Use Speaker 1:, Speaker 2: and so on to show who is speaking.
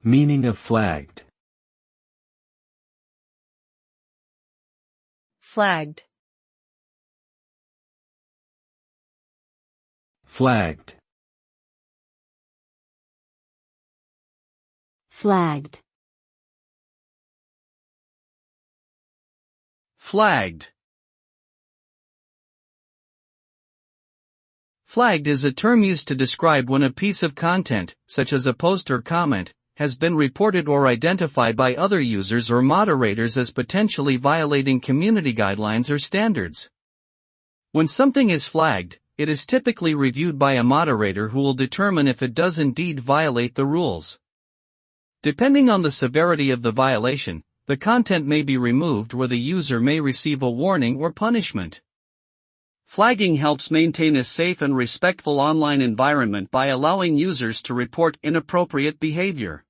Speaker 1: Meaning of flagged.
Speaker 2: Flagged.
Speaker 1: Flagged.
Speaker 3: Flagged.
Speaker 4: Flagged. Flagged is a term used to describe when a piece of content, such as a post or comment, has been reported or identified by other users or moderators as potentially violating community guidelines or standards. When something is flagged, it is typically reviewed by a moderator who will determine if it does indeed violate the rules. Depending on the severity of the violation, the content may be removed or the user may receive a warning or punishment. Flagging helps maintain a safe and respectful online environment by allowing users to report inappropriate behavior.